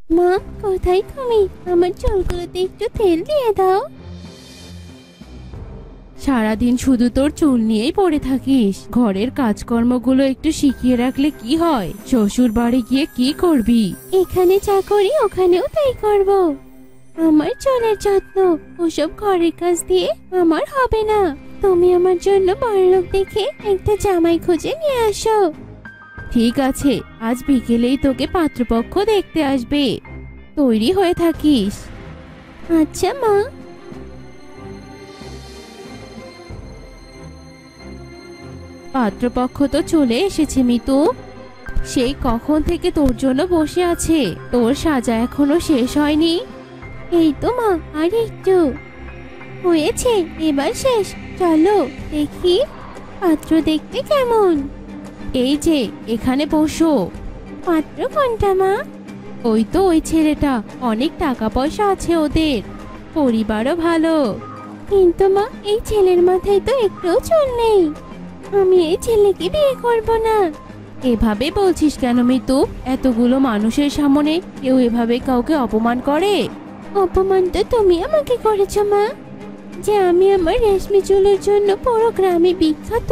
মা, কোথায় তুমি? আমার চুলগুলোতে একটু তেল দিয়ে দাও। সারাদিন শুধু তোর চুল নিয়েই পড়ে থাকিস। ঘরের কাজকর্মগুলো একটু শিখিয়ে রাখলে কি হয়? শ্বশুর বাড়ি গিয়ে কি করবি? এখানে যা করি ওখানেও তাই করব। আমার চুলের যত্ন, ওসব ঘরের কাজ দিয়ে আমার হবে না। তুমি আমার জন্য বড়লোক দেখে একটা জামাই খুঁজে নিয়ে আসো। ঠিক আছে, আজ বিকেলেই তোকে পাত্রপক্ষ দেখতে আসবে। তৈরি হয়ে থাকিস। আচ্ছা মা। পাত্রপক্ষ তো চলে এসেছে মিতু। সেই কখন থেকে তোর জন্য বসে আছে। তোর সাজা এখনো শেষ হয়নি। এই তো মা, আর একটু হয়েছে, এবার শেষ। চলো দেখি পাত্র দেখতে কেমন। এই যে এখানে বসো। পাত্র কোনটা মা? ওই তো ওই ছেলেটা, অনেক টাকা পয়সা আছে ওদের, পরিবারও ভালো। কিন্তু মা, এই ছেলের মাথায় তো একটুও চুল নেই। আমি এই ছেলেকে বিয়ে করব না। এভাবে বলছিস কেন মিতু? এতগুলো মানুষের সামনে কেউ এভাবে কাউকে অপমান করে? অপমান তো তুমি আমাকে করেছো মা। যে আমি আমার রেশমি চুলের জন্য পুরো গ্রামে বিখ্যাত,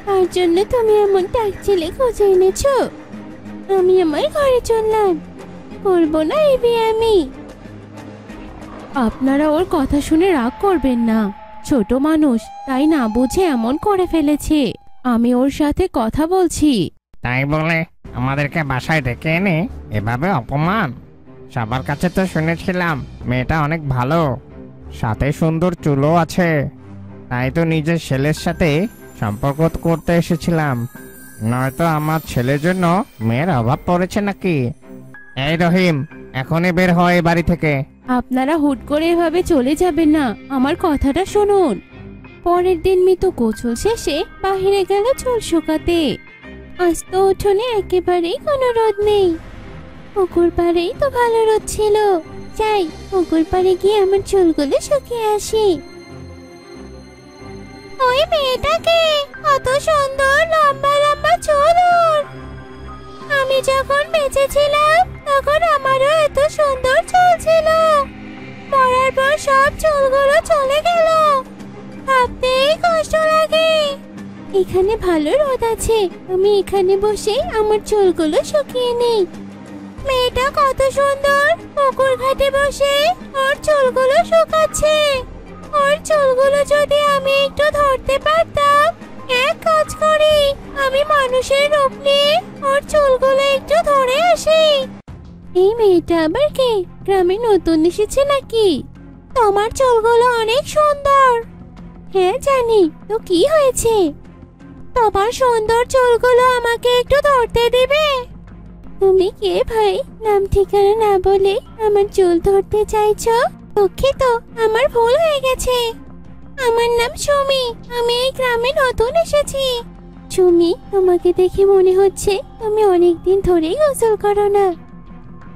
তার জন্য তুমি এমন টাক ছেলে খুঁজে এনেছো। আমি আমার ঘরে চললাম, করবো না এই বিয়ে আমি। আপনারা ওর কথা শুনে রাগ করবেন না। ছোট মানুষ, তাই না বুঝে এমন করে ফেলেছে। আমি ওর সাথে কথা বলছি। তাই বলে আমাদেরকে বাসায় ডেকে এনে এভাবে অপমান? সবার কাছে তো শুনেছিলাম মেয়েটা অনেক ভালো, সাথে সুন্দর চুলও আছে। তাই তো নিজের ছেলের সাথে সম্পর্ক করতে এসেছিলাম। নয়তো আমার ছেলের জন্য মেয়ের অভাব পড়েছে নাকি? এই রহিম, এখনই বের হয় বাড়ি থেকে। আপনারা হুট করে এভাবে চলে যাবেন না, আমার কথাটা শুনুন। পরের দিন মিতু গোসল শেষে বাহিরে গেল চুল শুকাতে। আজ তো উঠোনে একেবারেই কোনো রোদ নেই। পুকুর পাড়েই তো ভালো রোদ ছিল। যাই, পুকুর পাড়ে গিয়ে আমার চুলগুলো শুকিয়ে আসি। ওই মেয়েটাকে, কত সুন্দর লম্বা লম্বা চুল ওর। আমি যখন বেঁচে ছিলাম তখন আমারও এত সুন্দর চুল ছিল। মরার পর সব চুলগুলো চলে গেল, ভাবতেই কষ্ট লাগে। এখানে ভালো রোদ আছে, আমি এখানে বসে আমার চুলগুলো শুকিয়ে নেই। মেয়েটা কত সুন্দর পুকুর ঘাটে বসে ওর চুলগুলো শুকাচ্ছে। ওর চুলগুলো যদি আমি একটু ধরতে পারতাম। এক কাজ করি, আমি মানুষের রূপ নিয়ে ওর চুলগুলো একটু ধরে আসি। এই মেয়েটা আবার কে? গ্রামে নতুন এসেছে নাকি? তোমার চুলগুলো অনেক সুন্দর। হ্যাঁ জানি, তো কি হয়েছে? তোমার সুন্দর চুলগুলো আমাকে একটু ধরতে দিবে? তুমি কে ভাই? নাম ঠিকানা না বলে আমার চুল ধরতে চাইছো? দুঃখিত, আমার ভুল হয়ে গেছে। আমার নাম সুমি, আমি এই গ্রামে নতুন এসেছি। সুমি, তোমাকে দেখে মনে হচ্ছে তুমি অনেকদিন ধরেই গোসল করো না।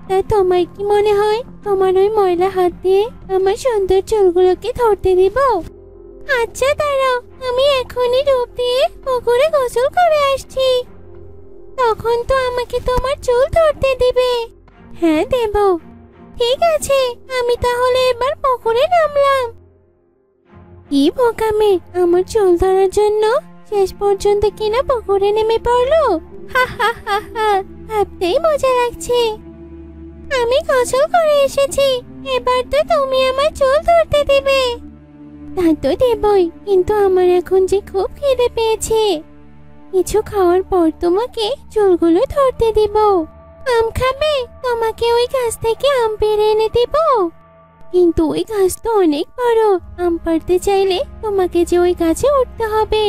তা তোমার কি মনে হয় তোমার ওই ময়লা হাত দিয়ে আমার সুন্দর চুলগুলোকে ধরতে দিব? আচ্ছা দাঁড়াও, আমি এখনই রূপ দিয়ে পুকুরে গোসল করে আসছি। তখন তো আমাকে তোমার চুল ধরতে দিবে। হ্যাঁ দেব। ঠিক আছে, আমি তাহলে এবার পুকুরে নামলাম। কি বোকামে, আমার চুল ধরার জন্য শেষ পর্যন্ত কিনা পুকুরে নেমে পড়লো। হা হা হা হা, ভাবতেই মজা লাগছে। আমি গোসল করে এসেছি, এবার তো তুমি আমার চুল ধরতে দিবে। তা তো দেবই, কিন্তু আমার এখন যে খুব খিদে পেয়েছে। কিছু খাওয়ার পর তোমাকে চুলগুলো ধরতে দিব। আম খাবে? তোমাকে ওই গাছ থেকে আম পেড়ে এনে দিব। কিন্তু ওই গাছ তো অনেক বড়, আম পাড়তে চাইলে তোমাকে যে ওই গাছে উঠতে হবে।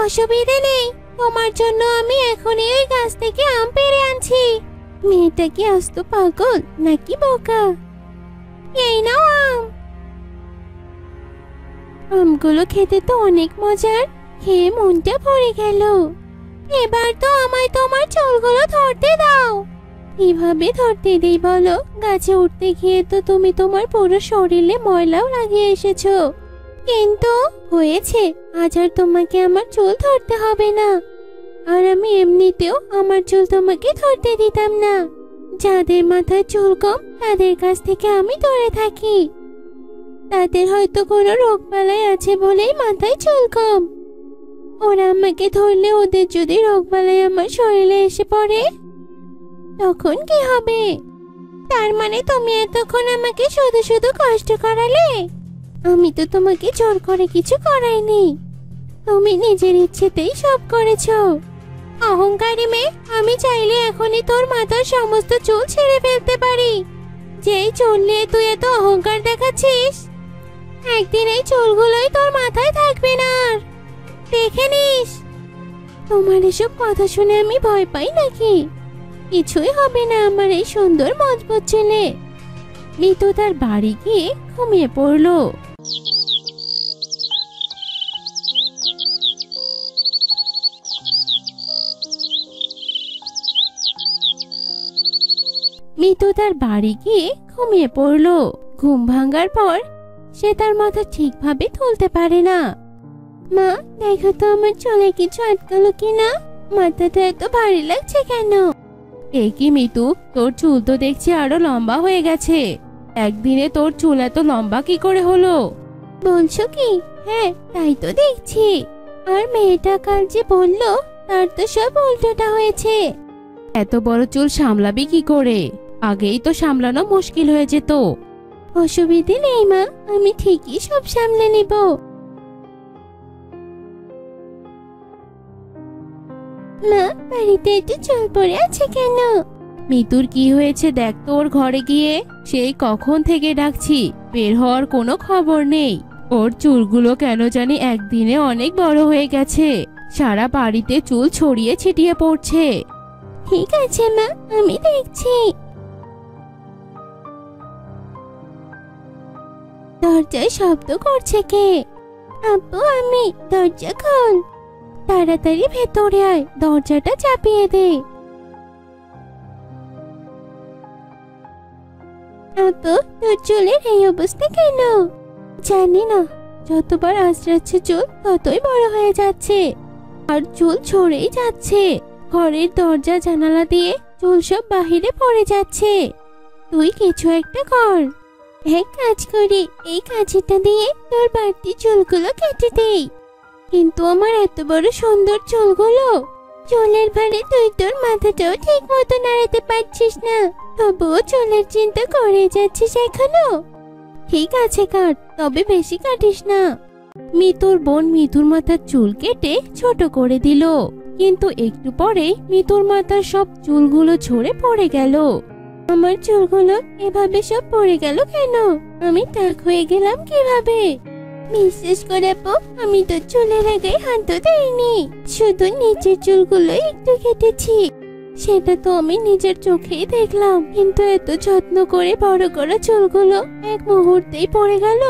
অসুবিধে নেই, তোমার জন্য আমি এখনই ওই গাছ থেকে আম পেড়ে আনছি। মেয়েটা কি আস্ত পাগল নাকি বোকা? এই নাও আম। আমগুলো খেতে তো অনেক মজার, খেয়ে মনটা ভরে গেল। এবার তো আমায় তোমার চুলগুলো ধরতে দাও। কিভাবে ধরতে দেই বলো? গাছে উঠতে গিয়ে তো তুমি তোমার পুরো শরীরে ময়লাও লাগিয়ে এসেছো। কিন্তু হয়েছে, আজ আর তোমাকে আমার চুল ধরতে হবে না। আর আমি এমনিতেও আমার চুল তোমাকে ধরতে দিতাম না। যাদের মাথায় চুল কম তাদের কাছ থেকে আমি দূরে থাকি। তাদের হয়তো কোনো রোগবালাই আছে বলেই মাথায় চুল কম। ওরা আমাকে ধরলে ওদের যদি রোগবালাই আমার শরীরে এসে পড়ে তখন কি হবে? তার মানে তুমি এতক্ষণ আমাকে শুধু শুধু কষ্ট করালে? আমি তো তোমাকে জোর করে কিছু করাইনি, তুমি নিজের ইচ্ছেতেই সব করেছো। অহংকারী মেয়ে, আমি চাইলে এখনই তোর মাথার সমস্ত চুল ছেড়ে ফেলতে পারি। যেই চুল নিয়ে তুই এত অহংকার দেখাচ্ছিস, একদিন এই চুলগুলোই তোর মাথায় থাকবে না আর। দেখে নিস। তোমার এসব কথা শুনে আমি ভয় পাই নাকি? কিছুই হবে না আমার এই সুন্দর মজবুত ছেলে। মিতু তার বাড়ি গিয়ে ঘুমিয়ে পড়লো। মিতু তার বাড়ি গিয়ে ঘুমিয়ে পড়লো। ঘুম ভাঙার পর সে তার মাথা ঠিকভাবে তুলতে পারে না। মা, দেখো তো আমার চুলে কিছু আটকালো কিনা, মাথাটা এত ভারী লাগছে কেন? এ কি মিতু, তোর চুল তো দেখছি আরো লম্বা হয়ে গেছে। একদিনে তোর চুল এত লম্বা কি করে হলো? বলছো কি? হ্যাঁ, তাই তো দেখছি। আর মেয়েটা কাল যে বললো তার তো সব উল্টোটা হয়েছে। এত বড় চুল সামলাবি কি করে? আগেই তো সামলানো মুশকিল হয়ে যেত। অসুবিধে নেই মা, আমি ঠিকই সব সামলে নিব। মা, বাড়িতে একটু চুল পড়ে আছে কেন? মিতুর কি হয়েছে দেখ তো ওর ঘরে গিয়ে। সেই কখন থেকে ডাকছি, বের হওয়ার কোনো খবর নেই। ওর চুলগুলো কেন জানি একদিনে অনেক বড় হয়ে গেছে। সারা বাড়িতে চুল ছড়িয়ে ছিটিয়ে পড়ছে। ঠিক আছে মা, আমি দেখছি। দরজায় শব্দ করছে কে? আব্বু, আমি। দরজা খোল। তাড়াতাড়ি ভেতরে আয়, দরজাটা চাপিয়ে দে। আব্বু, তোর চুলের এই অবস্থা কেন? জানি না, যতবার আঁচড়াচ্ছে চুল ততই বড় হয়ে যাচ্ছে, আর চুল ঝরেই যাচ্ছে। ঘরের দরজা জানালা দিয়ে চুল সব বাহিরে পড়ে যাচ্ছে। তুই কিছু একটা কর। এক কাজ করি, এই কাঁচিটা দিয়ে তোর বাড়তি চুলগুলো কেটে দেই। কিন্তু আমার এত বড় সুন্দর চুলগুলো, চুলের ভারে তুই তোর মাথাটাও ঠিক মতো নাড়াতে পারছিস না, তবুও চুলের চিন্তা করে যাচ্ছিস এখনো। ঠিক আছে কাট, তবে বেশি কাটিস না। মিতুর বোন মিতুর মাথার চুল কেটে ছোট করে দিল, কিন্তু একটু পরেই মিতুর মাথার সব চুলগুলো ঝরে পড়ে গেল। আমার চুলগুলো এভাবে সব পড়ে গেল কেন? আমি টাক হয়ে গেলাম কিভাবে? বিশ্বাস করে আপু, আমি তো চুলের আগে হাতও দেইনি, শুধু নিচের চুলগুলো একটু কেটেছি। সেটা তো আমি নিজের চোখেই দেখলাম, কিন্তু এত যত্ন করে বড় করা চুলগুলো এক মুহূর্তেই পড়ে গেল।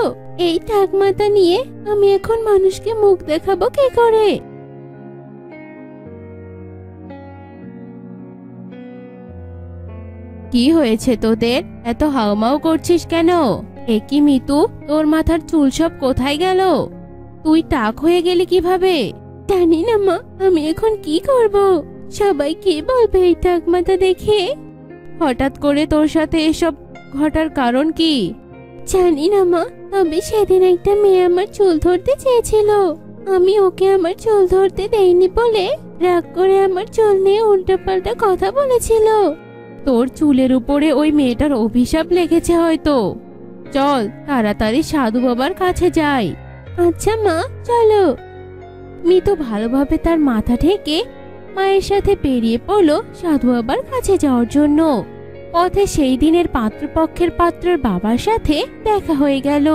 এই টাক মাথা নিয়ে আমি এখন মানুষকে মুখ দেখাবো কি করে? কি হয়েছে তোদের? এত হাউমাউ করছিস কেন? একই মিতু, তোর মাথার চুল সব কোথায় গেল? তুই টাক হয়ে গেলি কিভাবে? জানি না মা, আমি এখন কি করব? সবাই কি বলবে এই টাক মাথা দেখে? হঠাৎ করে তোর সাথে এসব ঘটার কারণ কি? জানি না মা, তবে সেদিন একটা মেয়ে আমার চুল ধরতে চেয়েছিল। আমি ওকে আমার চুল ধরতে দেইনি বলে রাগ করে আমার চুল নিয়ে উল্টোপাল্টা কথা বলেছিল। তোর চুলের উপরে ওই মেয়েটার অভিশাপ লেগেছে হয়তো। চল তাড়াতাড়ি সাধু বাবার কাছে যাই। আচ্ছা মা, চলো। মিতু ভালোভাবে তার মাথা ঢেকে মায়ের সাথে বেরিয়ে পড়লো সাধু বাবার কাছে যাওয়ার জন্য। পথে সেই দিনের পাত্রপক্ষের পাত্রের বাবার সাথে দেখা হয়ে গেল।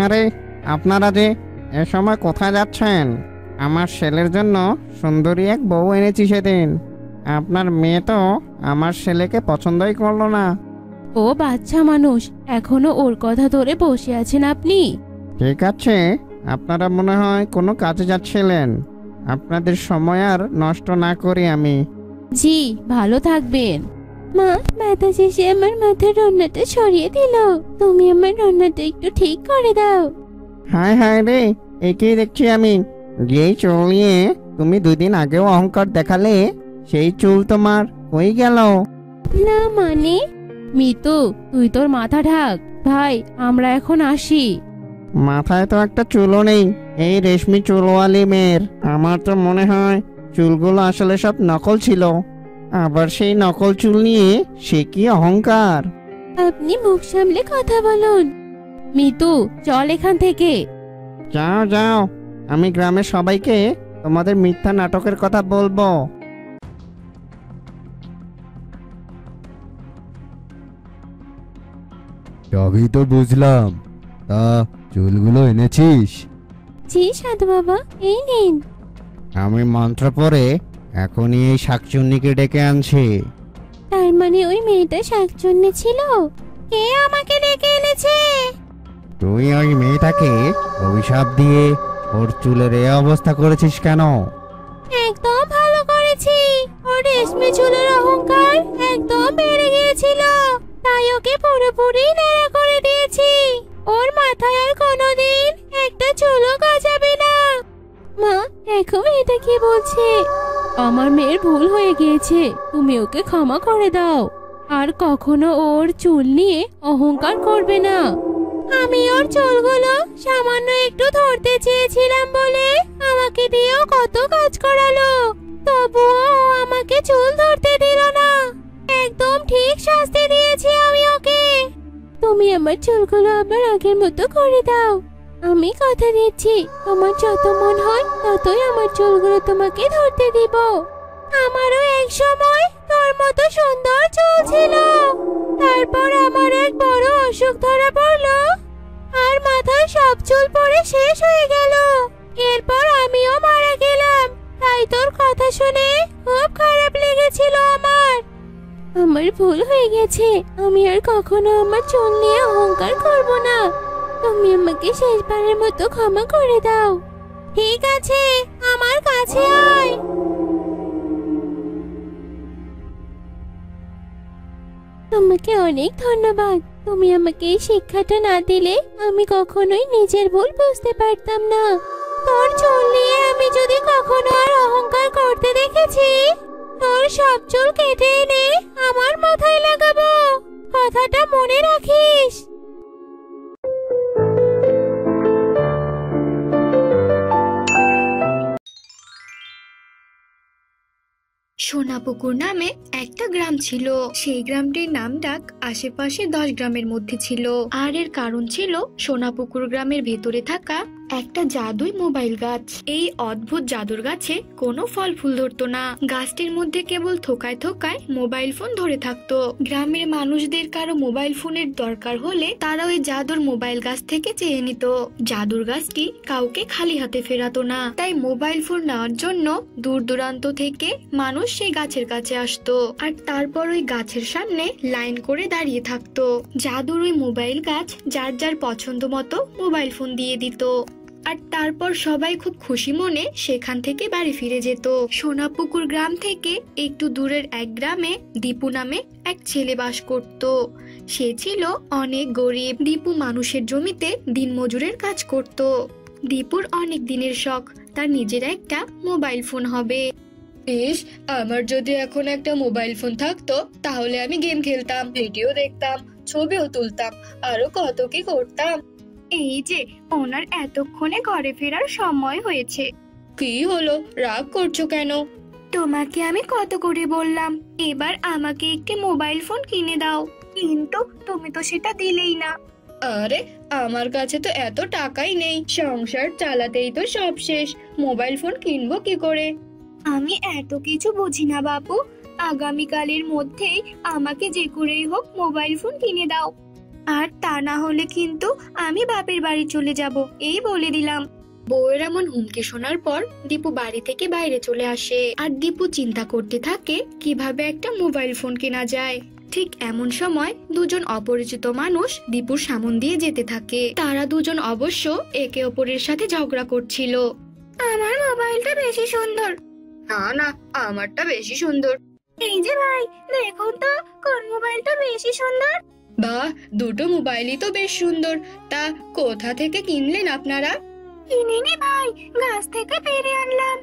আরে, আপনারা যে এ সময় কোথায় যাচ্ছেন? আমার ছেলের জন্য সুন্দরী এক বউ এনেছি সেদিন। আপনার মেয়ে তো আমার ছেলেকে পছন্দই করলো না। ও বাচ্চা মানুষ, এখনো ওর কথা ধরে বসে আছেন আপনি? ঠিক আছে, আপনারা মনে হয় কোনো কাজে যাচ্ছিলেন। আপনাদের সময় আর নষ্ট না করি আমি। জি, ভালো থাকবেন। মা, ব্যথা শেষে আমার মাথার রান্নাটা সরিয়ে দিল। তুমি আমার রান্নাটা একটু ঠিক করে দাও। হায় হায় রে, একেই দেখছি আমি। যেই চুল নিয়ে তুমি 2 দিন আগেও অহংকার দেখালে, সেই চুল তোমার হয়ে গেল। না মানে? মিতু, তুই তোর মাথা ঢাক। ভাই, আমরা এখন আসি। মাথায় তো একটা চুলও নেই এই রেশমি চুলওয়ালি মেয়ের। আমার তো মনে হয় চুলগুলো আসলে সব নকল ছিল। আবার সেই নকল চুল নিয়ে সে কি অহংকার। আপনি মুখ সামলে কথা বলুন। মিতু, চল এখান থেকে। যাও যাও, আমি গ্রামের সবাইকে তোমাদের মিথ্যা নাটকের কথা বলবো। সবই তো বুঝলাম, তা চুলগুলো এনেছিস? জি সাধু বাবা, এই নিন। আমি মন্ত্র পড়ে এখনই এই শাকচুন্নিকে ডেকে আনছি। তার মানে ওই মেয়েটা শাকচুন্নি ছিল? কে আমাকে ডেকে এনেছে? তুই ওই মেয়েটাকে অভিশাপ দিয়ে ওর চুলের এই অবস্থা করেছিস কেন? একদম ভালো করেছি। ওর রেশমি চুলের অহংকার একদম বেড়ে গিয়েছিল, তাই ওকে পুরোপুরি ন্যাড়া করে দিয়েছি। ওর মাথায় আর কোনোদিন একটা চুলও গজাবে না। মা, দেখো মেয়েটা কি বলছে। আমার মেয়ের ভুল হয়ে গিয়েছে, তুমি ওকে ক্ষমা করে দাও। আর কখনো ওর চুল নিয়ে অহংকার করবে না। আমি ওর চুলগুলো সামান্য একটু ধরতে চেয়েছিলাম বলে আমাকে দিয়েও কত কাজ করালো, তবুও ও আমাকে চুল ধরতে দিল না। একদম ঠিক শাস্তি দিয়েছি আমি ওকে। তুমি আমার চুলগুলো আবার আগের মতো করে দাও। আমি কথা দিচ্ছি, তোমার যত মন হয় ততই আমার চুলগুলো তোমাকে ধরতে দিব। আমারও এক সময় তোর মতো সুন্দর চুল ছিল, তারপর আমার এক বড় অসুখ ধরা পড়লো আর মাথায় সব চুল পড়ে শেষ হয়ে গেল। এরপর আমিও মারা গেলাম। তাই তোর কথা শুনে খুব খারাপ লেগেছিল আমার। আমার ভুল হয়ে গেছে, আমি আর কখনো আমার চুল নিয়ে অহংকার করব না। তুমি আমাকে শেষবারের মতো ক্ষমা করে দাও। ঠিক আছে, আমার কাছে আয়। তোমাকে অনেক ধন্যবাদ। তুমি আমাকে এই শিক্ষাটা না দিলে আমি কখনোই নিজের ভুল বুঝতে পারতাম না। তোর চুল নিয়ে আমি যদি কখনো আর অহংকার করতে দেখেছি, তোর সব চুল কেটে এনে আমার মাথায় লাগাবো। কথাটা মনে রাখিস। সোনাপুকুর নামে একটা গ্রাম ছিল। সেই গ্রামটির নাম ডাক আশেপাশে 10 গ্রামের মধ্যে ছিল। আর এর কারণ ছিল সোনাপুকুর গ্রামের ভেতরে থাকা একটা জাদুই মোবাইল গাছ। এই অদ্ভুত জাদুর গাছে কোনো ফল ফুল ধরতো না। গাছটির মধ্যে কেবল থোকায় থোকায় মোবাইল ফোন ধরে থাকতো। গ্রামের মানুষদের কারো মোবাইল ফোনের দরকার হলে তারা ওই জাদুর মোবাইল গাছ থেকে চেয়ে নিত। জাদুর গাছটি কাউকে খালি হাতে ফেরাতো না, তাই মোবাইল ফোন নেওয়ার জন্য দূর দূরান্ত থেকে মানুষ সেই গাছের কাছে আসতো আর তারপর ওই গাছের সামনে লাইন করে দাঁড়িয়ে থাকতো। জাদুর ওই মোবাইল গাছ যার যার পছন্দ মতো মোবাইল ফোন দিয়ে দিত আর তারপর সবাই খুব খুশি মনে সেখান থেকে বাড়ি ফিরে যেত। সোনাপুকুর গ্রাম থেকে একটু দূরের এক গ্রামে দীপু নামে এক ছেলে বাস করত। সে ছিল অনেক গরিব। দীপু মানুষের জমিতে দিনমজুরের কাজ করত। দীপুর অনেক দিনের শখ তার নিজের একটা মোবাইল ফোন হবে। ইস, আমার যদি এখন একটা মোবাইল ফোন থাকতো তাহলে আমি গেম খেলতাম, ভিডিও দেখতাম, ছবিও তুলতাম, আরো কত কি করতাম। এই যে ওনার এতক্ষণে ঘরে ফেরার সময় হয়েছে। কি হলো, রাগ করছো কেন? তোমাকে আমি কত করে বললাম এবার আমাকে একটি মোবাইল ফোন কিনে দাও, কিন্তু তুমি তো সেটা দিলেই না। আরে আমার কাছে তো এত টাকাই নেই, সংসার চালাতেই তো সব শেষ, মোবাইল ফোন কিনবো কি করে? আমি এত কিছু বুঝি না বাবু, আগামীকালের মধ্যেই আমাকে যে করেই হোক মোবাইল ফোন কিনে দাও, আর তা না হলে কিন্তু আমি বাপের বাড়ি চলে যাব, এই বলে দিলাম। বউয়ের এমন হুমকি শোনার পর দীপু বাড়ি থেকে বাইরে চলে আসে আর দীপু চিন্তা করতে থাকে কিভাবে একটা মোবাইল ফোন কেনা যায়। ঠিক এমন সময় দুজন অপরিচিত মানুষ দীপুর সামন দিয়ে যেতে থাকে। তারা দুজন অবশ্য একে অপরের সাথে ঝগড়া করছিল। আমার মোবাইলটা বেশি সুন্দর। না না, আমারটা বেশি সুন্দর। এই যে ভাই, দেখুন তো কোন মোবাইলটা বেশি সুন্দর। বাহ, দুটো মোবাইলই তো বেশ সুন্দর। তা কোথা থেকে কিনলেন আপনারা? কিনিনি ভাই, গাছ থেকে পেরে আনলাম।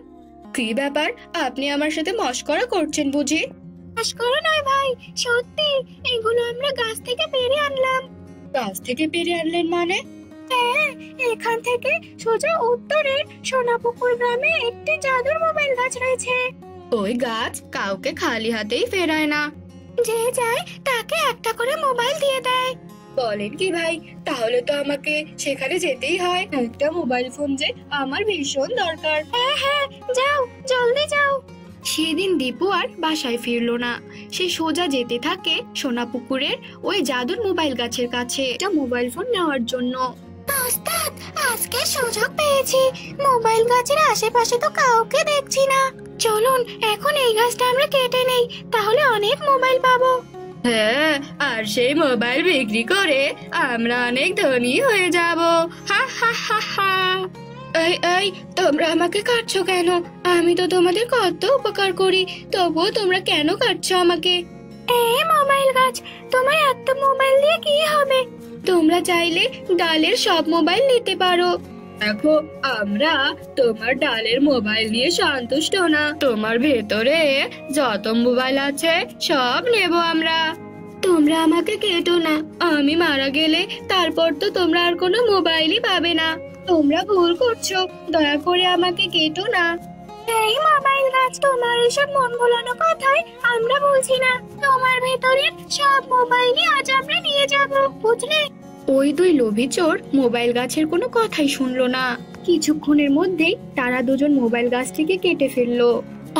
কি ব্যাপার, আপনি আমার সাথে মশকরা করছেন বুঝি? বিশ্বাস করো নয় ভাই, সত্যি এগুলো আমরা গাছ থেকে পেড়ে আনলাম। গাছ থেকে পেড়ে আনলেন মানে? হ্যাঁ, এখান থেকে সোজা উত্তরের সোনাপুকুর গ্রামে একটি জাদুর মোবাইল গাছ রয়েছে। ওই গাছ কাউকে খালি হাতেই ফেরায় না, যে যায় তাকে একটা করে মোবাইল দিয়ে দেয়। বলেন কি ভাই, তাহলে তো আমাকে সেখানে যেতেই হয়। একটা মোবাইল ফোন যে আমার ভীষণ দরকার। হ্যাঁ হ্যাঁ, যাও, জলদি যাও। সেদিন দীপু আর বাসায় ফিরলো না। সে সোজা যেতে থাকে সোনাপুকুরের ওই জাদুর মোবাইল গাছের কাছে একটা মোবাইল ফোন নেওয়ার জন্য। ওস্তাদ, আজকে সুযোগ পেয়েছি। মোবাইল গাছের আশেপাশে তো কাউকে দেখছি না। চলুন এখন এই গাছটা আমরা কেটে নেই, তাহলে অনেক মোবাইল পাবো। হ্যাঁ, আর সেই মোবাইল বিক্রি করে আমরা অনেক ধনী হয়ে যাব। হা হা হা হা। এই এই, তোমরা আমাকে কাটছো কেন? আমি তো তোমাদের কত উপকার করি, তবুও তোমরা কেন কাটছো আমাকে? এই মোবাইল গাছ, তোমার এত মোবাইল দিয়ে কি হবে? তোমরা চাইলে ডালের সব মোবাইল নিতে পারো। দেখো, আমরা তোমার ডালের মোবাইল নিয়ে সন্তুষ্ট না। তোমার ভেতরে যত মোবাইল আছে সব নেব আমরা। তোমরা আমাকে কেটো না, আমি মারা গেলে তারপর তো তোমরা আর কোনো মোবাইলই পাবে না। তোমরা ভুল করছো, দয়া করে আমাকে কেটো না। এই মোবাইল গাছ, তোমার এসব মন ভোলানো কথায় আমরা বলছি না। তোমার ভেতরের সব মোবাইলই আজ আমরা নিয়ে যাব, বুঝলে? ওই দুই লোভী চোর মোবাইল গাছের কোনো কথাই শুনলো না। কিছুক্ষণের মধ্যেই তারা দুজন মোবাইল গাছটিকে কেটে ফেললো।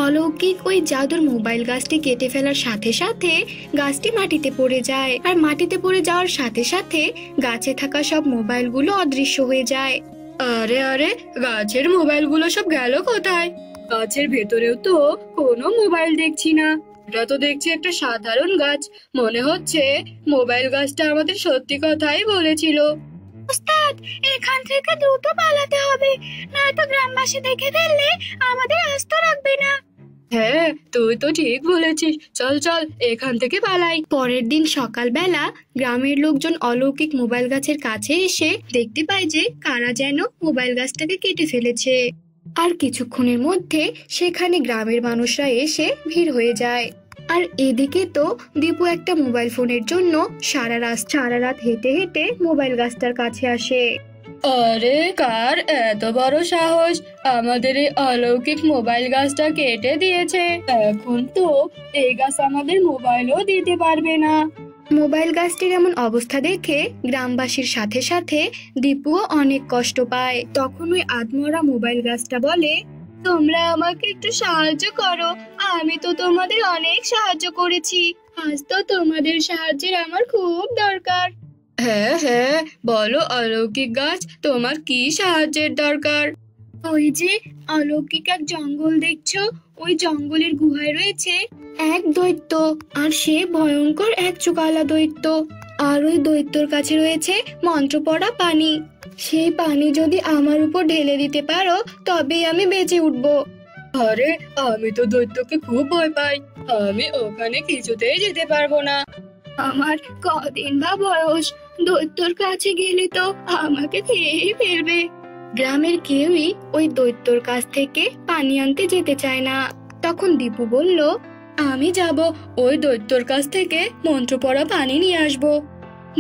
অলৌকিক ওই জাদুর মোবাইল গাছটি কেটে ফেলার সাথে সাথে গাছটি মাটিতে পড়ে যায়, আর মাটিতে পড়ে যাওয়ার সাথে সাথে গাছে থাকা সব মোবাইলগুলো অদৃশ্য হয়ে যায়। আরে আরে, গাছের মোবাইলগুলো সব গেল কোথায়? গাছের ভেতরেও তো কোনো মোবাইল দেখছি না। এটা তো দেখছি একটা সাধারণ গাছ। মনে হচ্ছে মোবাইল গাছটা আমাদের সত্যি কথাই বলেছিল। ওস্তাদ, এখান থেকে দ্রুত পালাতে হবে, নয়তো গ্রামবাসী দেখে ফেললে আমাদের আস্ত রাখবে না। হ্যাঁ, তুই তো ঠিক বলেছিস। চল চল, এখান থেকে পালাই। পরের দিন সকালবেলা গ্রামের লোকজন অলৌকিক মোবাইল গাছের কাছে এসে দেখতে পায় যে কারা যেন মোবাইল গাছটাকে কেটে ফেলেছে। আর কিছুক্ষণের মধ্যে সেখানে গ্রামের মানুষরা এসে ভিড় হয়ে যায়। আর এদিকে তো দীপু একটা মোবাইল ফোনের জন্য সারা রাত হেঁটে হেঁটে মোবাইল গাছটার কাছে আসে। আরে, কার এত বড় সাহস আমাদের এই অলৌকিক মোবাইল গাছটা কেটে দিয়েছে? এখন তো এই গাছ আমাদের মোবাইলও দিতে পারবে না। মোবাইল গাছটির এমন অবস্থা দেখে গ্রামবাসীর সাথে সাথে দীপুও অনেক কষ্ট পায়। তখন ওই আধমরা মোবাইল গাছটা বলে, তোমরা আমাকে একটু সাহায্য করো, আমি তো তোমাদের অনেক সাহায্য করেছি, আজ তো তোমাদের সাহায্যের আমার খুব দরকার। হ্যাঁ হ্যাঁ, বলো অলৌকিক গাছ, তোমার কি সাহায্যের দরকার? ওই যে অলৌকিক এক জঙ্গল দেখছো, ওই জঙ্গলের গুহায় রয়েছে এক দৈত্য, আর সে ভয়ঙ্কর এক চোখালা দৈত্য। আর ওই দৈত্যর কাছে রয়েছে মন্ত্র পড়া পানি। সেই পানি যদি আমার উপর ঢেলে দিতে পারো তবেই আমি বেঁচে উঠবো। আরে, আমি তো দৈত্যকে খুব ভয় পাই, আমি ওখানে কিছুতেই যেতে পারবো না। আমার কদিন বা বয়স, দৈত্যর কাছে গেলে তো আমাকে খেয়ে ফেলবে। গ্রামের কেউই ওই দৈত্যর কাছ থেকে পানি আনতে যেতে চায় না। তখন দীপু বলল, আমি যাব, ওই দৈত্যর কাছ থেকে মন্ত্র পড়া পানি নিয়ে আসবো।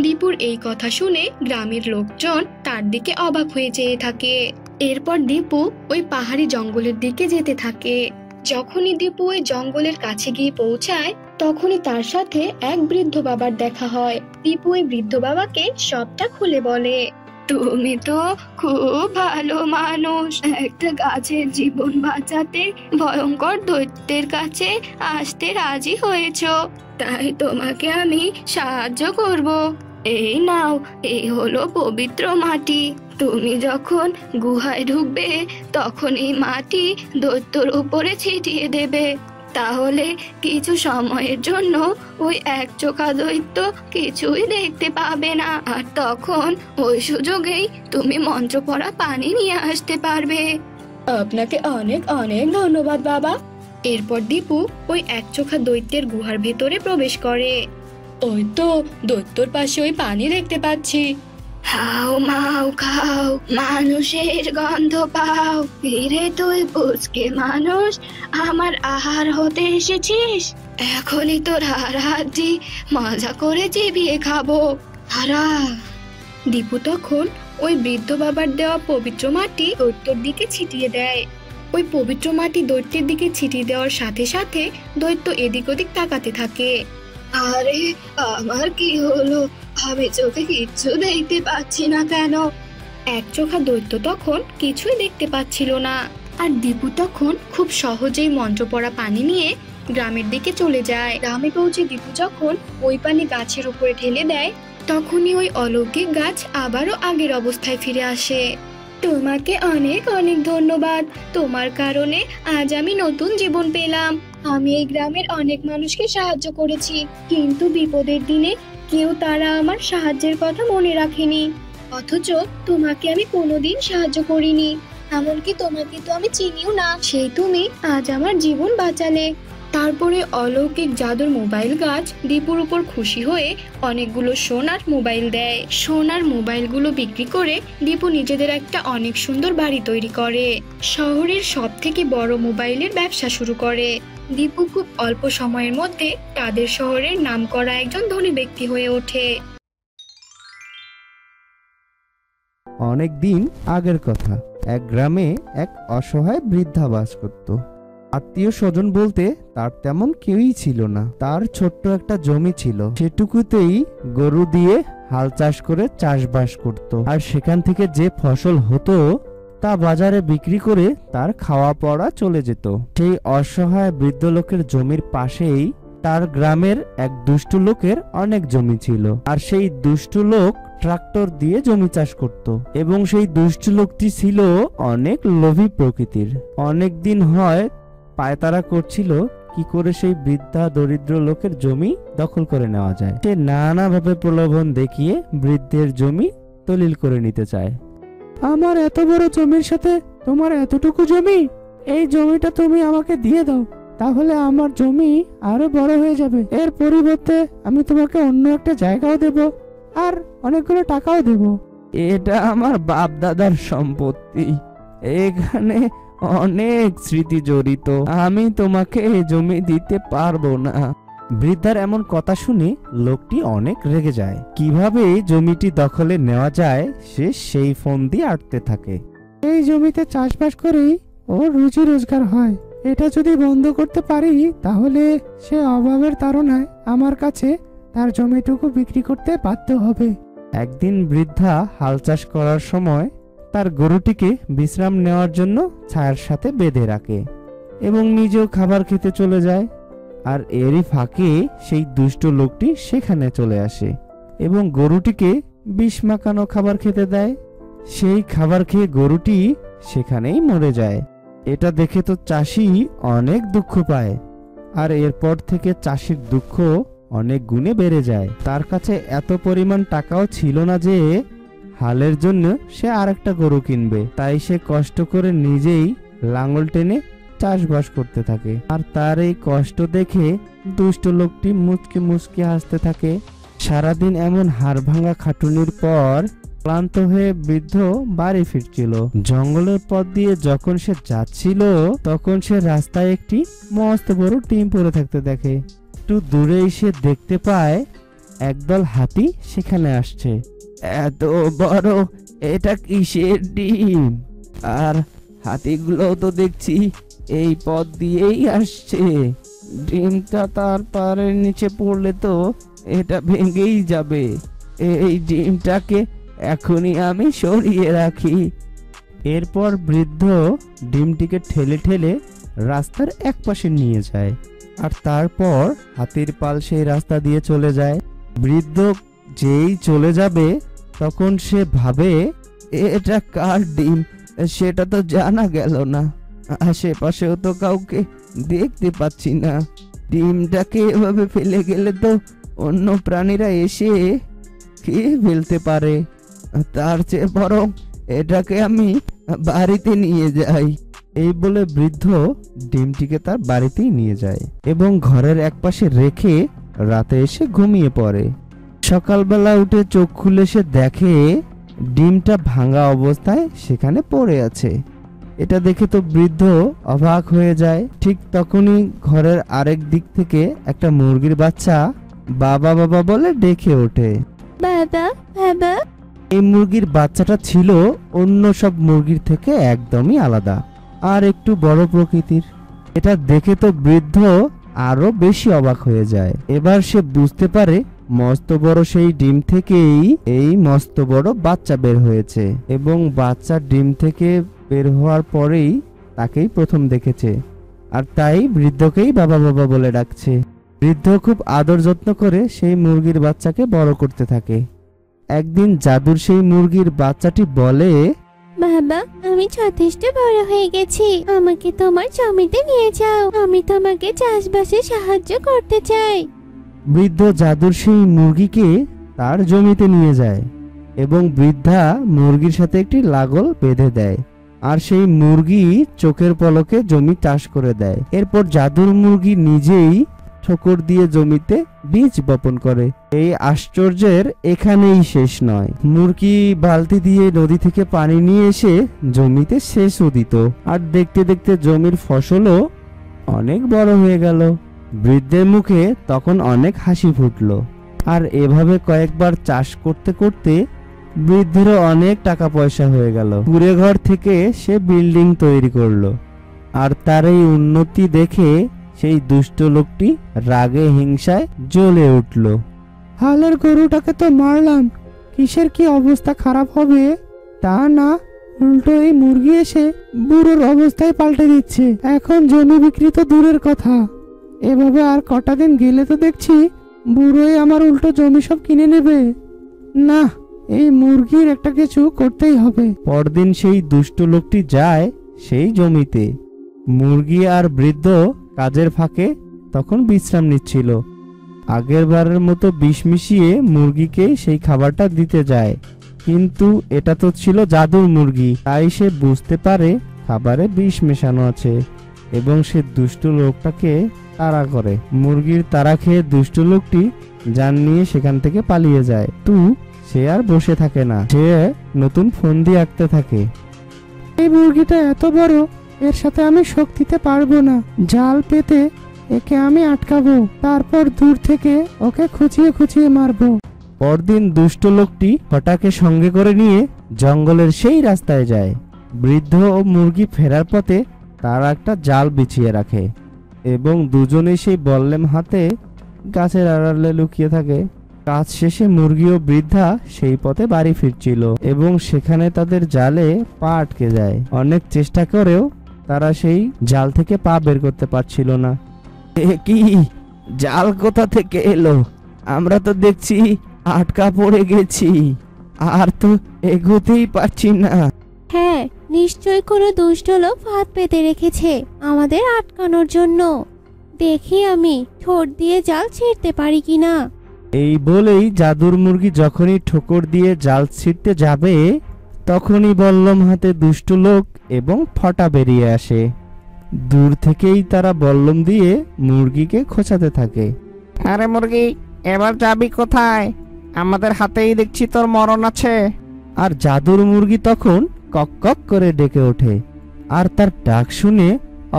দীপুর এই কথা শুনে গ্রামের লোকজন তার দিকে অবাক হয়ে চেয়ে থাকে। এরপর দীপু ওই পাহাড়ি জঙ্গলের দিকে যেতে থাকে। যখনই দীপু ওই জঙ্গলের কাছে গিয়ে পৌঁছায় তখনই তার সাথে এক বৃদ্ধ বাবার দেখা হয়। দীপু ওই বৃদ্ধ বাবাকে সবটা খুলে বলে, তুমি তো খুব ভালো মানুষ, একটা গাছের জীবন বাঁচাতে ভয়ঙ্কর দৈত্যের কাছে আসতে রাজি হয়েছো, তাই তোমাকে আমি সাহায্য করব। এই নাও, এই হলো পবিত্র মাটি। তুমি যখন গুহায় ঢুকবে তখন এই মাটি দৈত্যর উপরে ছিটিয়ে দেবে, তাহলে কিছু সময়ের জন্য ওই এক চোখা দৈত্য কিছুই দেখতে পাবে না, আর তখন ওই সুযোগেই তুমি মন্ত্র পড়া পানি নিয়ে আসতে পারবে। আপনাকে অনেক অনেক ধন্যবাদ বাবা। এরপর দীপু ওই এক চোখা দৈত্যের গুহার ভেতরে প্রবেশ করে। ওই তো দৈত্যর পাশে ওই পানি দেখতে পাচ্ছি। হাও মাও খাও, মানুষের গন্ধ পাও। ফিরে তুই পুচকে মানুষ, আমার আহার হতে এসেছিস। এখনই তোর হাড্ডি মজা করে চিবিয়ে খাবো। হারা। দীপু তখন ওই বৃদ্ধ বাবার দেওয়া পবিত্র মাটি দৈত্যর দিকে ছিটিয়ে দেয়। ওই পবিত্র মাটি দৈত্যের দিকে ছিটিয়ে দেওয়ার সাথে সাথে দৈত্য এদিক ওদিক তাকাতে থাকে। আরে আমার কি হলো? আমি চোখে কিচ্ছু দেখতে পাচ্ছি না কেন? এক চোখা দৈত্য তখন কিছুই দেখতে পাচ্ছিল না। আর দীপু তখন খুব সহজেই মন্ত্র পড়া পানি নিয়ে গ্রামের দিকে চলে যায়। গ্রামে পৌঁছে দীপু যখন ওই পানি গাছের উপরে ঢেলে দেয়, তখনই ওই অলৌকিক গাছ আবারও আগের অবস্থায় ফিরে আসে। তোমাকে অনেক অনেক ধন্যবাদ। তোমার কারণে আজ আমি নতুন জীবন পেলাম। আমি এই গ্রামের অনেক মানুষকে সাহায্য করেছি, কিন্তু বিপদের দিনে কেউ তারা আমার সাহায্যের কথা মনে রাখেনি। অথচ তোমাকে আমি কোনোদিন সাহায্য করিনি, এমনকি তোমাকে তো আমি চিনিও না। সেই তুমি আজ আমার জীবন বাঁচালে। তারপরে অলৌকিক জাদুর মোবাইল গাছ দীপুর উপর খুশি হয়ে অনেকগুলো সোনার মোবাইল দেয়। সোনার মোবাইলগুলো বিক্রি করে দীপু নিজেদের একটা অনেক সুন্দর বাড়ি তৈরি করে। শহরের সব থেকে বড় মোবাইলের ব্যবসা শুরু করে। দীপু খুব অল্প সময়ের মধ্যে তাদের শহরের নামকরা একজন ধনী ব্যক্তি হয়ে ওঠে। অনেক দিন আগের কথা, এক গ্রামে এক অসহায় বৃদ্ধা বাস করত। আত্মীয় স্বজন বলতে তার তেমন কেউই ছিল না। তার ছোট্ট একটা জমি ছিল, সেটুকুতেই গরু দিয়ে হাল চাষ করে চাষবাস করত। আর সেখান থেকে যে ফসল হতো তা বাজারে বিক্রি করে তার খাওয়া পড়া চলে যেত। সেই অসহায় বৃদ্ধ লোকের জমির পাশেই তার গ্রামের এক দুষ্টু লোকের অনেক জমি ছিল। আর সেই দুষ্টু লোক ট্রাক্টর দিয়ে জমি চাষ করত এবং সেই দুষ্টু লোকটি ছিল অনেক লোভী প্রকৃতির। অনেক দিন হয় পায়তারা করছিল কি করে সেই বৃদ্ধা দরিদ্র লোকের জমি দখল করে নেওয়া যায়। সে নানাভাবে প্রলোভন দেখিয়ে বৃদ্ধের জমি দলিল করে নিতে চায়। আমার এত বড় জমির সাথে তোমার এতটুকু জমি, এই জমিটা তুমি আমাকে দিয়ে দাও, তাহলে আমার জমি আরো বড় হয়ে যাবে। এর পরিবর্তে আমি তোমাকে অন্য একটা জায়গাও দেব আর অনেকগুলো টাকাও দেব। এটা আমার বাপ দাদার সম্পত্তি, এখানে অনেক স্মৃতি জড়িত, আমি তোমাকে এই জমি দিতে পারবো না। বৃদ্ধার এমন কথা শুনে লোকটি অনেক রেগে যায়। কিভাবে জমিটি দখলে নেওয়া যায় সে সেই ফোন দিয়ে আটতে থাকে। এই জমিতে চাষবাস করেই ওর রুজি রোজগার হয়, এটা যদি বন্ধ করতে পারি তাহলে সে অভাবের তাড়নায় আমার কাছে তার জমিটুকু বিক্রি করতে বাধ্য হবে। একদিন বৃদ্ধা হাল চাষ করার সময় তার গরুটিকে বিশ্রাম নেওয়ার জন্য ছায়ার সাথে বেঁধে রাখে এবং নিজেও খাবার খেতে চলে যায়। আর এরই ফাঁকে সেই দুষ্ট লোকটি সেখানে চলে আসে এবং গরুটিকে বিষ মাখানো খাবার খেতে দেয়। সেই খাবার খেয়ে গরুটি সেখানেই মরে যায়। এটা দেখে তো চাষি অনেক দুঃখ পায়, আর এরপর থেকে চাষির দুঃখ অনেক গুণে বেড়ে যায়। তার কাছে এত পরিমাণ টাকাও ছিল না যে হালের জন্য সে আরেকটা গরু কিনবে। তাই সে কষ্ট করে নিজেই লাঙল টেনে চাষবাস করতে থাকে। আর তার এই কষ্ট দেখে দুষ্ট লোকটি মুচকি মুচকি হাসতে থাকে। সারাদিন এমন হাড় ভাঙা খাটুনির পর ক্লান্ত হয়ে বৃদ্ধ বাড়ি ফিরছিল। জঙ্গলের পথ দিয়ে যখন সে যাচ্ছিল তখন সে রাস্তায় একটি মস্ত বড় ডিম পড়ে থাকতে দেখে। একটু দূরে এসে দেখতে পায় একদল হাতি সেখানে আসছে। এত বড়, এটা কিসের ডিম? আর হাতিগুলো তো দেখছি এই পথ দিয়েই আসছে। ডিমটা তার পায়ের নিচে পড়লে তো এটা ভেঙেই যাবে। এই ডিমটাকে এখনই আমি সরিয়ে রাখি। এরপর বৃদ্ধ ডিমটিকে ঠেলে ঠেলে রাস্তার এক পাশে নিয়ে যায়, আর তারপর হাতির পাল সেই রাস্তা দিয়ে চলে যায়। বৃদ্ধ যেই চলে যাবে তখন সে ভাবে, এটা কার ডিম সেটা তো জানা গেল না, আশেপাশেও তো কাউকে দেখতে পাচ্ছি না। ডিমটাকে এভাবে ফেলে গেলে তো অন্য প্রাণীরা এসে খেয়ে ফেলতে পারে। তার চেয়ে বরং এটাকে আমি বাড়িতে নিয়ে যাই। এই বলে বৃদ্ধ ডিমটিকে তার বাড়িতেই নিয়ে যায় এবং ঘরের একপাশে রেখে রাতে এসে ঘুমিয়ে পড়ে। সকালবেলা উঠে চোখ খুলে সে দেখে ডিমটা ভাঙা অবস্থায় সেখানে পড়ে আছে। এটা দেখে তো বৃদ্ধ অবাক হয়ে যায়। ঠিক তখনই ঘরের আরেক দিক থেকে একটা মুরগির বাচ্চা বাবা বাবা বলে ডেকে ওঠে। বাবা বাবা। এই মুরগির বাচ্চাটা ছিল অন্য সব মুরগির থেকে একদমই আলাদা আর একটু বড় প্রকৃতির। এটা দেখে তো বৃদ্ধ আরো বেশি অবাক হয়ে যায়। এবার সে বুঝতে পারে মস্ত বড় সেই ডিম থেকেই এই মস্ত বড় বাচ্চা বের হয়েছে, এবং বাচ্চা ডিম থেকে বের হওয়ার পরেই তাকেই প্রথম দেখেছে, আর তাই বৃদ্ধকেই বাবা বাবা বলে ডাকছে। বৃদ্ধ খুব আদর যত্ন করে সেই মুরগির বাচ্চাকে বড় করতে থাকে। একদিন জাদুর সেই মুরগির বাচ্চাটি বলে, বাবা আমি যথেষ্ট বড় হয়ে গেছি, আমাকে তোমার জমিতে নিয়ে যাও, আমি তোমাকে চাষবাসে সাহায্য করতে চাই। বৃদ্ধ জাদুর সেই মুরগিকে তার জমিতে নিয়ে যায় এবং বৃদ্ধা মুরগির সাথে একটি লাগল বেঁধে দেয়, আর সেই মুরগি চোখের পলকে জমি চাষ করে দেয়। এরপর জাদুর মুরগি নিজেই ঠোকর দিয়ে জমিতে বীজ বপন করে। এই আশ্চর্যের এখানেই শেষ নয়। মুরগি বালতি দিয়ে নদী থেকে পানি নিয়ে এসে জমিতে সেচও দিত, আর দেখতে দেখতে জমির ফসলও অনেক বড় হয়ে গেল। বৃদ্ধের মুখে তখন অনেক হাসি ফুটলো, আর এভাবে কয়েকবার চাষ করতে করতে বৃদ্ধেরও অনেক টাকা পয়সা হয়ে গেল। কুঁড়ে ঘর থেকে সে বিল্ডিং তৈরি করলো, আর তার এই উন্নতি দেখে সেই দুষ্ট লোকটি রাগে হিংসায় জ্বলে উঠল। হালের গরুটাকে তো মারলাম, কিসের কি অবস্থা খারাপ হবে তা না, উল্টো এই মুরগি এসে বুড়োর অবস্থায় পাল্টে দিচ্ছে। এখন জমি বিক্রি তো দূরের কথা, এভাবে আর কটা দিন গেলে তো দেখছি বুড়োই আমার উল্টো জমি সব কিনে নেবে। না, এই মুরগির একটা কিছু করতেই হবে। পরদিন সেই দুষ্ট লোকটি যায় সেই জমিতে। মুরগি আর বৃদ্ধ কাজের ফাঁকে তখন বিশ্রাম নিচ্ছিল। আগের বারের মতো বিষ মিশিয়ে মুরগিকে সেই খাবারটা দিতে যায়, কিন্তু এটা তো ছিল জাদুর মুরগি, তাই সে বুঝতে পারে খাবারে বিষ মেশানো আছে, এবং সে দুষ্ট লোকটাকে তাড়া করে। মুরগির তাড়া খেয়ে দুষ্ট লোকটি জান নিয়ে সেখান থেকে পালিয়ে যায়। সে আর বসে থাকে না, সে নতুন ফন্দি আঁকতে থাকে। এই মুরগিটা এত বড়, এর সাথে আমি শক্তিতে পারবো না, জাল পেতে একে আমি আটকাবো, তারপর দূর থেকে ওকে খুঁচিয়ে খুঁচিয়ে মারবো। পরদিন দুষ্ট লোকটি হঠাকে সঙ্গে করে নিয়ে জঙ্গলের সেই রাস্তায় যায়। বৃদ্ধ ও মুরগি ফেরার পথে তারা একটা জাল বিছিয়ে রাখে, এবং দুজনেই সেই বল্লেম হাতে গাছের আড়ালে লুকিয়ে থাকে। কাজ শেষে মুরগি ও বৃদ্ধা সেই পথে বাড়ি ফিরছিল, এবং সেখানে তাদের জালে পা আটকে যায়। অনেক চেষ্টা করেও তারা সেই জাল থেকে পা বের করতে পারছিল না। কি জাল কোথা থেকে এলো? আমরা তো দেখছি আটকা পড়ে গেছি, আর তো এগোতেই পারছি না। হ্যাঁ, নিশ্চয় কোনো দুষ্ট লোক ফাঁদ পেতে রেখেছে আমাদের আটকানোর জন্য। দেখি আমি ঠোঁট দিয়ে জাল ছিঁড়তে পারি কিনা। এই বলেই জাদুর মুরগি যখনই ঠোকর দিয়ে জাল ছিঁড়তে যাবে, তখনই বল্লম হাতে দুষ্ট লোক এবং ফটা বেরিয়ে আসে। দূর থেকেই তারা বল্লম দিয়ে মুরগিকে খোঁচাতে থাকে। আরে মুরগি, এবার যাবি কোথায়? আমাদের হাতেই দেখছি তোর মরণ আছে। আর জাদুর মুরগি তখন কক কক করে ডেকে ওঠে, আর তার ডাক শুনে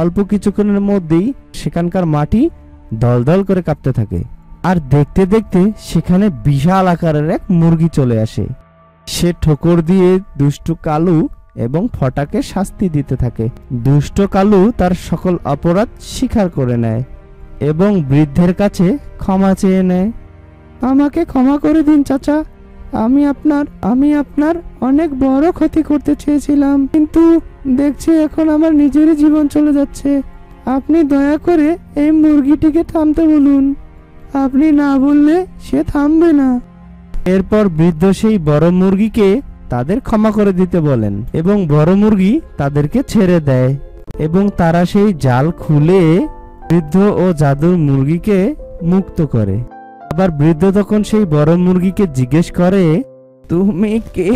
অল্প কিছুক্ষণের মধ্যেই সেখানকার মাটি দলদল করে কাঁপতে থাকে। আর দেখতে দেখতে সেখানে বিশাল আকারের এক মুরগি চলে আসে। সে ঠোকর দিয়ে দুষ্টু কালু এবং ফটাকে শাস্তি দিতে থাকে। দুষ্ট কালু তার সকল অপরাধ স্বীকার করে নেয় এবং বৃদ্ধের কাছে ক্ষমা চেয়ে নেয়। আমাকে ক্ষমা করে দিন চাচা, আমি আপনার অনেক বড় ক্ষতি করতে চেয়েছিলাম, কিন্তু দেখছি এখন আমার নিজেরই জীবন চলে যাচ্ছে। আপনি দয়া করে এই মুরগিটিকে থামতে বলুন, আপনি না বললে সে থামবে না। এরপর বৃদ্ধ সেই বড় মুরগিকে তাদের ক্ষমা করে দিতে বলেন, এবং বড় মুরগি তাদেরকে ছেড়ে দেয়, এবং তারা সেই জাল খুলে বৃদ্ধ ও জাদুর মুরগিকে মুক্ত করে। আবার বৃদ্ধ তখন সেই বড় মুরগিকে জিজ্ঞেস করে, তুমি কে?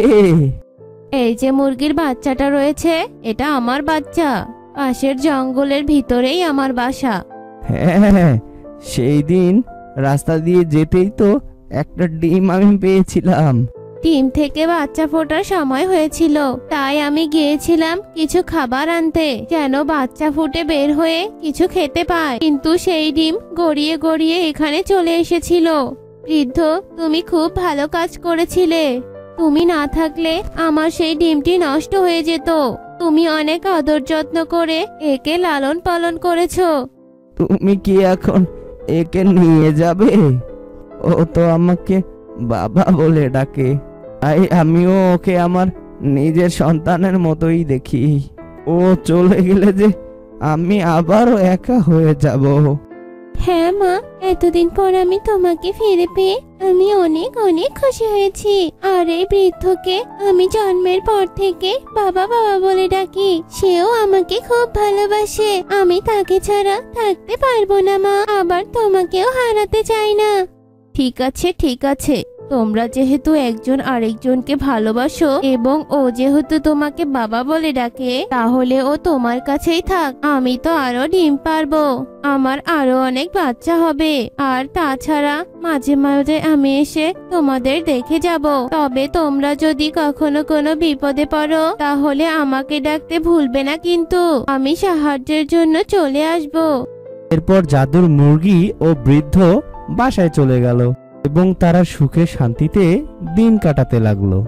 এই যে মুরগির বাচ্চাটা রয়েছে, এটা আমার বাচ্চা। পাশের জঙ্গলের ভিতরেই আমার বাসা। হ্যাঁ, সেই দিন রাস্তা দিয়ে যেতেই তো একটা ডিম আমি পেয়েছিলাম, ডিম থেকে বাচ্চা ফোটার সময় হয়েছিল, তাই আমি গিয়েছিলাম কিছু খাবার আনতে, যেন বাচ্চা ফুটে বের হয়ে কিছু খেতে পায়। কিন্তু সেই ডিম গড়িয়ে গড়িয়ে এখানে চলে এসেছিল। বৃদ্ধ, তুমি খুব ভালো কাজ করেছিলে। তুমি না থাকলে আমার সেই ডিমটি নষ্ট হয়ে যেত। তুমি অনেক আদর যত্ন করে একে লালন পালন করেছো। তুমি কি এখন একে নিয়ে যাবে? ও তো আমাকে বাবা বলে ডাকে, তাই আমিও ওকে আমার নিজের সন্তানের মতোই দেখি। ও চলে গেলে যে আমি আবারও একা হয়ে যাব। হ্যাঁ মা, এতদিন পর আমি তোমাকে ফিরে পেয়ে আমি অনেক অনেক খুশি হয়েছি। আর এই বৃদ্ধকে আমি জন্মের পর থেকে বাবা বাবা বলে ডাকি। সেও আমাকে খুব ভালোবাসে। আমি তাকে ছাড়া থাকতে পারবো না মা, আবার তোমাকেও হারাতে চাই না। ঠিক আছে ঠিক আছে, তোমরা যেহেতু একজন আরেকজনকে ভালোবাসো এবং ও যেহেতু তোমাকে বাবা বলে ডাকে, তাহলে ও তোমার কাছেই থাক। আমি তো আরো ডিম পারবো, আমার আরো অনেক বাচ্চা হবে। আর তাছাড়া মাঝে মাঝে আমি এসে তোমাদের দেখে যাব। তবে তোমরা যদি কখনো কোনো বিপদে পড়ো তাহলে আমাকে ডাকতে ভুলবে না, কিন্তু আমি সাহায্যের জন্য চলে আসবো। এরপর জাদুর মুরগি ও বৃদ্ধ বাসায় চলে গেল এবং তারা সুখে শান্তিতে দিন কাটাতে লাগলো।